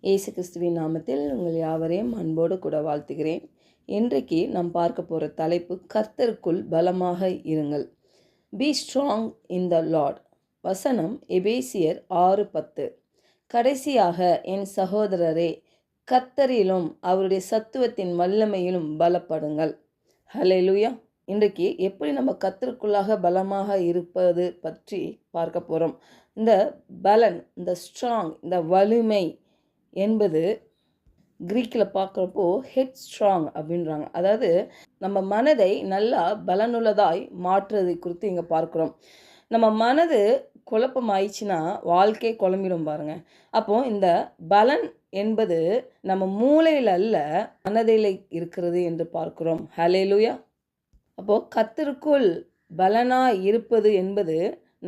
இயேசு கிறிஸ்துவின் நாமத்தில் உங்கள் யாவரையும் அன்போடு கூட வாழ்த்துகிறேன். இன்றைக்கு நாம் பார்க்க போகிற தலைப்பு, கர்த்தருக்குள் பலமாக இருங்கள். Be strong in the Lord. வசனம் எபேசியர் 6:10. கடைசியாக என் சகோதரரே, கர்த்தரிலும் அவருடைய சத்துவத்தின் வல்லமையிலும் பலப்படுங்கள். ஹல்லேலூயா. இன்றைக்கு எப்படி நம்ம கர்த்தருக்குள்ளாக பலமாக இருப்பது பற்றி பார்க்க போகிறோம். இந்த பலன், இந்த ஸ்ட்ராங், இந்த வலிமை என்பது கிரீக்கில் பார்க்குறப்போ ஹெட் ஸ்ட்ராங் அப்படின்றாங்க. அதாவது நம்ம மனதை நல்லா பலனுள்ளதாய் மாற்றுறது குறித்து இங்கே பார்க்குறோம். நம்ம மனது குழப்பம் ஆயிடுச்சுன்னா வாழ்க்கை குழம்பிடும் பாருங்க. அப்போது இந்த பலன் என்பது நம்ம மூளையில் அல்ல, மனதில் இருக்கிறது என்று பார்க்கிறோம். ஹல்லேலூயா. அப்போது கர்த்தருக்குள் பலனாக இருப்பது என்பது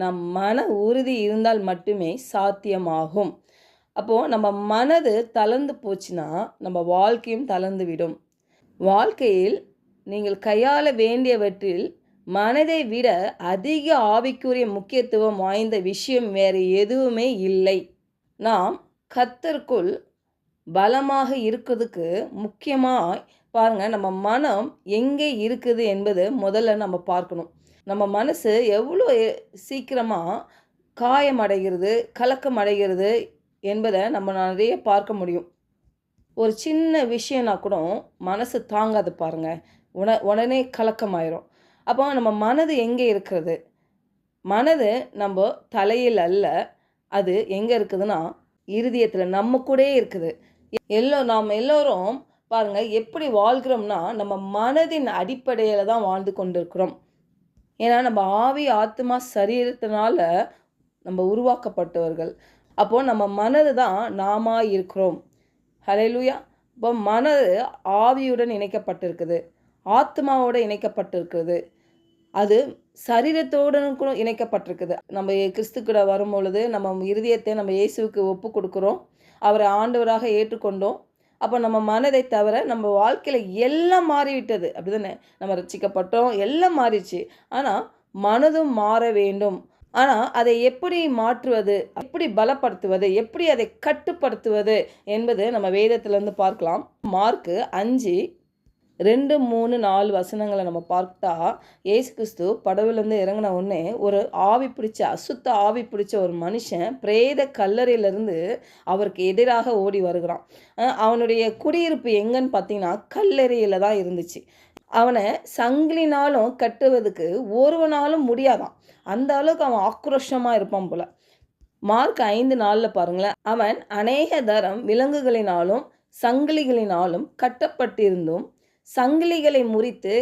நம் மன உறுதி இருந்தால் மட்டுமே சாத்தியமாகும். அப்போது நம்ம மனது தளர்ந்து போச்சுன்னா நம்ம வாழ்க்கையும் தளர்ந்து விடும். வாழ்க்கையில் நீங்கள் கையாள வேண்டியவற்றில் மனதை விட அதிக ஆவிக்குரிய முக்கியத்துவம் வாய்ந்த விஷயம் வேறு எதுவுமே இல்லை. நாம் கர்த்தருக்குள் பலமாக இருக்கிறதுக்கு முக்கியமாக பாருங்கள், நம்ம மனம் எங்கே இருக்குது என்பது முதல்ல நம்ம பார்க்கணும். நம்ம மனசு எவ்வளோ சீக்கிரமாக காயமடைகிறது, கலக்கம் அடைகிறது என்பதை நம்ம நிறைய பார்க்க முடியும். ஒரு சின்ன விஷயம்னா கூட மனசு தாங்காது பாருங்கள், உடனே கலக்கமாயிரும். அப்போ நம்ம மனது எங்கே இருக்கிறது? மனது நம்ம தலையில் அல்ல, அது எங்கே இருக்குதுன்னா இருதயத்தில் நம்ம கூடயே இருக்குது. நாம் எல்லோரும் பாருங்கள் எப்படி வாழ்கிறோம்னா நம்ம மனதின் அடிப்படையில் தான் வாழ்ந்து கொண்டிருக்கிறோம். ஏன்னா நம்ம ஆவி, ஆத்மா, சரீரத்தினால நம்ம உருவாக்கப்பட்டவர்கள். அப்போது நம்ம மனது தான் நாம இருக்கிறோம். ஹல்லேலூயா. இப்போ மனது ஆவியுடன் இணைக்கப்பட்டிருக்குது, ஆத்மாவோடு இணைக்கப்பட்டிருக்குது, அது சரீரத்தோடு கூட இணைக்கப்பட்டிருக்குது. நம்ம கிறிஸ்துக்கிட்ட வரும்பொழுது நம்ம இருதயத்தை நம்ம இயேசுவுக்கு ஒப்பு கொடுக்குறோம், அவரை ஆண்டவராக ஏற்றுக்கொண்டோம். அப்போ நம்ம மனதை தவிர நம்ம வாழ்க்கையில் எல்லாம் மாறிவிட்டது, அப்படி தானே? நம்ம ரட்சிக்கப்பட்டோம், எல்லாம் மாறிடுச்சு. ஆனால் மனதும் மாற வேண்டும். ஆனால் அதை எப்படி மாற்றுவது, எப்படி பலப்படுத்துவது, எப்படி அதை கட்டுப்படுத்துவது என்பது நம்ம வேதத்திலேருந்து பார்க்கலாம். மார்க்கு 5:2, 3, 4 வசனங்களை நம்ம பார்த்தா, இயேசு கிறிஸ்து படவுலேருந்து இறங்கின உடனே ஒரு அசுத்த ஆவி பிடிச்ச ஒரு மனுஷன் பிரேத கல்லறையிலேருந்து அவருக்கு எதிராக ஓடி வருகிறான். அவனுடைய குடியிருப்பு எங்கன்னு பார்த்தீங்கன்னா கல்லறையில் தான் இருந்துச்சு. அவனை சங்கிலினாலும் கட்டுவதுக்கு ஒருவனாலும் முடியாதான், அந்த அளவுக்கு அவன் ஆக்ரோஷமாக இருப்பான் போல. மார்க் 5:4 பாருங்களேன், அவன் அநேக தரம் விலங்குகளினாலும் சங்கிலிகளினாலும் கட்டப்பட்டிருந்தும் சங்கிலிகளை முறித்து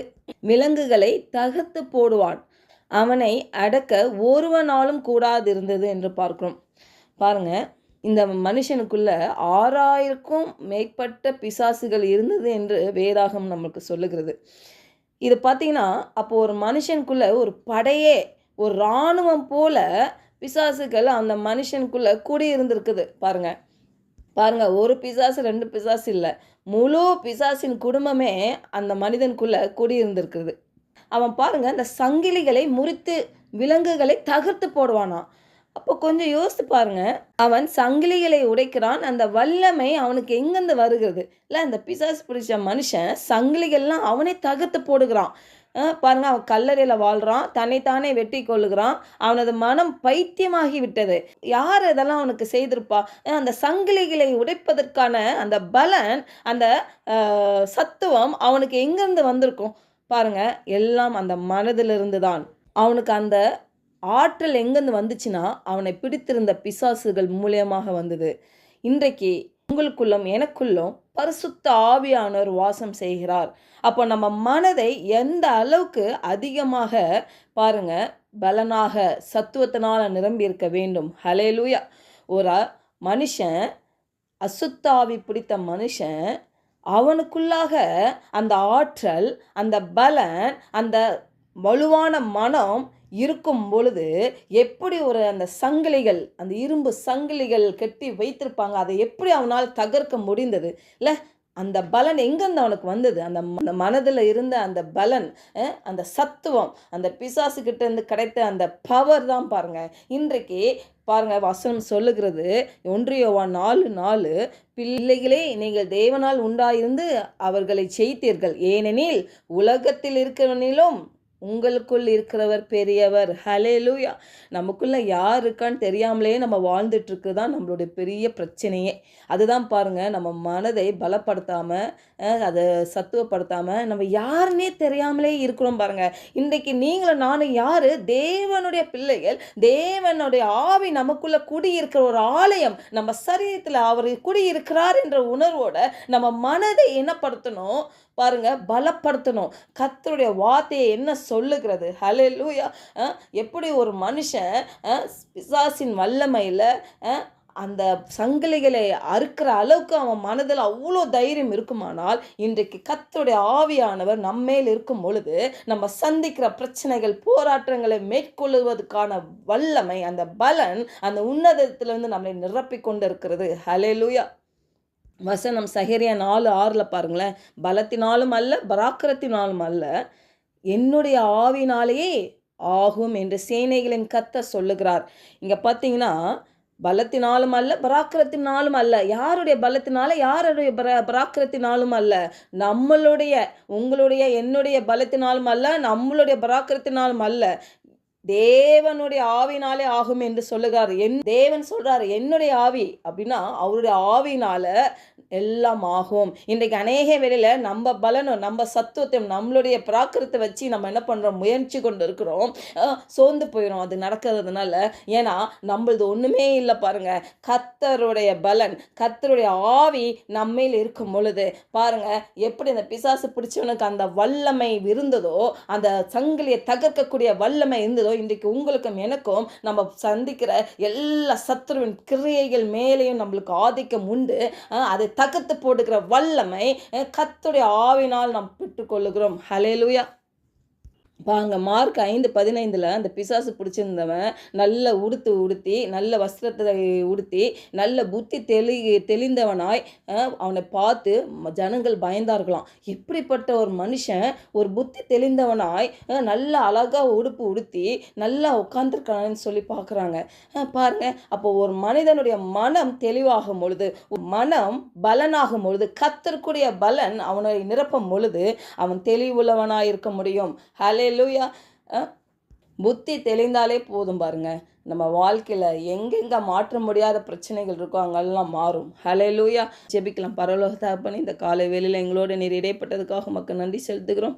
விலங்குகளை தகர்த்து போடுவான், அவனை அடக்க ஒருவனாலும் கூடாதிருந்தது என்று பார்க்கிறோம். பாருங்க, இந்த மனுஷனுக்குள்ள 6000க்கும் மேற்பட்ட பிசாசுகள் இருந்தது என்று வேதாகம் நமக்கு சொல்லுகிறது. இது பார்த்தீங்கன்னா அப்போ ஒரு மனுஷனுக்குள்ள ஒரு படையே, ஒரு இராணுவம் போல பிசாசுகள் அந்த மனுஷனுக்குள்ள கூடி இருந்திருக்குது. பாருங்க, ஒரு பிசாசு 2 பிசாசு இல்லை, முழு பிசாசின் குடும்பமே அந்த மனிதனுக்குள்ள கூடியிருந்திருக்குது. அவன் பாருங்க அந்த சங்கிலிகளை முறித்து விலங்குகளை தகர்த்து போடுவானா. அப்போ கொஞ்சம் யோசித்து பாருங்க, அவன் சங்கிலிகளை உடைக்கிறான், அந்த வல்லமை அவனுக்கு எங்கேருந்து வருகிறது? இல்லை, அந்த பிசாசு பிடிச்ச மனுஷன் சங்கிலிகள்லாம் அவனே தகர்த்து போடுகிறான். பாருங்க, அவன் கல்லறையில் வாழ்கிறான், தன்னைத்தானே வெட்டி கொள்ளுகிறான், அவனது மனம் பைத்தியமாகி விட்டது. யார் இதெல்லாம் அவனுக்கு செய்திருப்பா? அந்த சங்கிலிகளை உடைப்பதற்கான அந்த பலன், அந்த சத்துவம் அவனுக்கு எங்கேருந்து வந்திருக்கும்? பாருங்க, எல்லாம் அந்த மனதிலிருந்து தான். அவனுக்கு அந்த ஆற்றல் எங்கேருந்து வந்துச்சுன்னா அவனை பிடித்திருந்த பிசாசுகள் மூலியமாக வந்தது. இன்றைக்கு உங்களுக்குள்ளும் எனக்குள்ளும் பரிசுத்த ஆவியானவர் வாசம் செய்கிறார். அப்போ நம்ம மனதை எந்த அளவுக்கு அதிகமாக பாருங்க பலனாக சத்துவத்தினால் நிரம்பி இருக்க வேண்டும். ஹல்லேலூயா. ஒரு மனுஷன், அசுத்த ஆவி பிடித்த மனுஷன், அவனுக்குள்ளாக அந்த ஆற்றல், அந்த பலன், அந்த வலுவான மனம் இருக்கும் பொழுது எப்படி அந்த சங்கிலிகள், அந்த இரும்பு சங்கிலிகள் கட்டி வைத்திருப்பாங்க, அதை எப்படி அவனால் தகர்க்க முடிந்தது? இல்லை, அந்த பலன் எங்கேருந்து அவனுக்கு வந்தது? அந்த மனதில் இருந்த அந்த பலன், அந்த சத்துவம், அந்த பிசாசுக்கிட்ட இருந்து கிடைத்த அந்த பவர் தான் பாருங்க. இன்றைக்கு பாருங்க, வசனம் சொல்லுகிறது 1 யோவான் 4:4, பிள்ளைகளே நீங்கள் தேவனால் உண்டாயிருந்து அவர்களை ஜெயித்தீர்கள், ஏனெனில் உலகத்தில் இருக்கிறவனிலும் உங்களுக்குள் இருக்கிறவர் பெரியவர். ஹல்லேலூயா. நமக்குள்ள யார் இருக்கான்னு தெரியாமலே நம்ம வாழ்ந்துட்டு இருக்குதான் நம்மளுடைய பெரிய பிரச்சனையே. அதுதான் பாருங்க, நம்ம மனதை பலப்படுத்தாம, அதை சத்துவப்படுத்தாம, நம்ம யாருன்னே தெரியாமலே இருக்கிறோம் பாருங்க. இன்றைக்கு நீங்களும் நானும் யாரு? தேவனுடைய பிள்ளைகள். தேவனுடைய ஆவி நமக்குள்ள குடியிருக்கிற ஒரு ஆலயம். நம்ம சரீரத்தில் அவர் குடியிருக்கிறார் என்ற உணர்வோட நம்ம மனதை என்னப்படுத்தணும் பாருங்க, பலப்படுத்தணும். கர்த்தருடைய வார்த்தையை என்ன சொல்லுகிறது? ஹல்லேலூயா. எப்படி ஒரு மனுஷன் பிசாசின் வல்லமையில் அந்த சங்கிலிகளை அறுக்கிற அளவுக்கு அவன் மனதில் அவ்வளோ தைரியம் இருக்குமானால், இன்றைக்கு கர்த்தருடைய ஆவியானவர் நம்மேல் இருக்கும் பொழுது நம்ம சந்திக்கிற பிரச்சனைகள், போராட்டங்களை மேற்கொள்வதற்கான வல்லமை, அந்த பலன் அந்த உன்னதத்திலிருந்து நம்மளை நிரப்பி கொண்டு இருக்கிறது. ஹல்லேலூயா. வசனம் சகரியா 4:6 பாருங்களேன். பலத்தினாலும் அல்ல, பராக்கிரத்தினாலும் அல்ல, என்னுடைய ஆவினாலேயே ஆகும் என்று சேனைகளின் கர்த்தர் சொல்லுகிறார். இங்கே பார்த்தீங்கன்னா, பலத்தினாலும் அல்ல, பராக்கிரத்தினாலும் அல்ல. யாருடைய பலத்தினால, யாருடைய பராக்கிரத்தினாலும் அல்ல, நம்மளுடைய, உங்களுடைய, என்னுடைய பலத்தினாலும் அல்ல, நம்மளுடைய பராக்கிரத்தினாலும் அல்ல, தேவனுடைய ஆவினாலே ஆகும் என்று சொல்லுகிறார். தேவன் சொல்றாரு என்னுடைய ஆவி அப்படின்னா அவருடைய ஆவினால எல்லாம் ஆகும். இன்றைக்கு அநேக வேளையில் நம்ம பலனும் நம்ம சத்துவத்தையும் நம்மளுடைய பிராக்கிரத்தை வச்சு நம்ம என்ன பண்ணுறோம், முயற்சி கொண்டு இருக்கிறோம், சோர்ந்து போயிடும் அது நடக்கிறதுனால. ஏன்னா நம்மளது ஒன்றுமே இல்லை பாருங்க. கர்த்தருடைய பலன், கர்த்தருடைய ஆவி நம்மையில் இருக்கும் பொழுது பாருங்க, எப்படி அந்த பிசாசு பிடிச்சவனுக்கு அந்த வல்லமை இருந்ததோ, அந்த சங்கிலியை தகர்க்கக்கூடிய வல்லமை இருந்ததோ, இன்றைக்கு உங்களுக்கும் எனக்கும் நம்ம சந்திக்கிற எல்லா சத்துருவின் கிரியைகள் மேலேயும் நம்மளுக்கு ஆதிக்கம் உண்டு. அதை தகர்த்து போடுகிற வல்லமை கர்த்தருடைய ஆவினால் நாம் பெற்றுக்கொள்ளுகிறோம். ஹல்லேலூயா. பாங்க மார்க் 5:15 அந்த பிசாசு பிடிச்சிருந்தவன் நல்ல உடுத்தி நல்ல வஸ்திரத்தை உடுத்தி நல்ல புத்தி தெளிந்தவனாய் அவனை பார்த்து ஜனங்கள் பயந்தார்களாம். எப்படிப்பட்ட ஒரு மனுஷன் ஒரு புத்தி தெளிந்தவனாய் நல்ல அழகாக உடுத்தி நல்லா உட்காந்துருக்கானு சொல்லி பார்க்குறாங்க. பாருங்க, அப்போ ஒரு மனிதனுடைய மனம் தெளிவாகும் பொழுது, மனம் பலனாகும் பொழுது, கர்த்தருடைய பலன் அவனை நிரப்பும் பொழுது அவன் தெளிவுள்ளவனாய் இருக்க முடியும். ஹல்லேலூயா. புத்தி தெளிந்தாலே போதும் பாருங்க, நம்ம வாழ்க்கையில் எங்கெங்கே மாற்ற முடியாத பிரச்சனைகள் இருக்கோ அங்கெல்லாம் மாறும். ஹல்லேலூயா. ஜெபிக்கலாம். பரலோக தகப்பனே, இந்த காலை வேளையில் எங்களோட நீர் இடைப்பட்டதுக்காக உமக்கு நன்றி செலுத்துகிறோம்.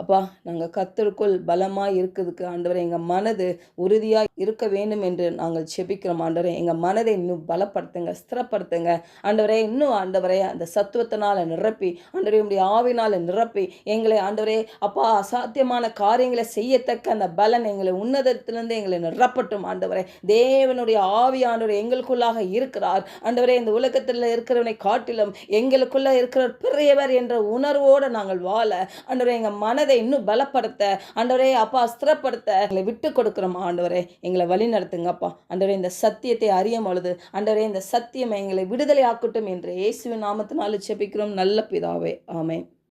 அப்பா, நாங்கள் கர்த்தருக்குள் பலமாக இருக்கிறதுக்கு ஆண்டவரே எங்கள் மனது உறுதியாக இருக்க வேண்டும் என்று நாங்கள் செபிக்கிறோம். ஆண்டவரே எங்கள் மனதை இன்னும் பலப்படுத்துங்க, ஸ்திரப்படுத்துங்க ஆண்டவரே. இன்னும் ஆண்டவரே அந்த சத்துவத்தினால் நிரப்பி, ஆண்டவரே உடைய ஆவினால் நிரப்பி எங்களை ஆண்டவரே அப்பா அசாத்தியமான காரியங்களை செய்யத்தக்க அந்த பலன் எங்களை உன்னதத்திலிருந்து எங்களை நிரப்பட்டும். ஆண்டவரே தேவனுடைய ஆவியானவர் எங்களுக்குள்ளாக இருக்கிறார். ஆண்டவரே இந்த உலகத்தில் இருக்கிறவனை காட்டிலும் எங்களுக்குள்ள இருக்கிற பெரியவர் என்ற உணர்வோடு நாங்கள் வாழ ஆண்டவரே எங்கள் மனதை இன்னும் பலப்படுத்த ஆண்டவரே அப்பா ஸ்திரப்படுத்த எங்களை விட்டு கொடுக்கிறோம். ஆண்டவரே எங்களை வழி நடத்துங்க அப்பா. ஆண்டவரே இந்த சத்தியத்தை அறியும் பொழுது ஆண்டவரே இந்த சத்தியம் எங்களை விடுதலை ஆக்கட்டும் என்று இயேசுவின் நாமத்தினால ஜெபிக்கிறோம் நல்ல பிதாவே. ஆமென்.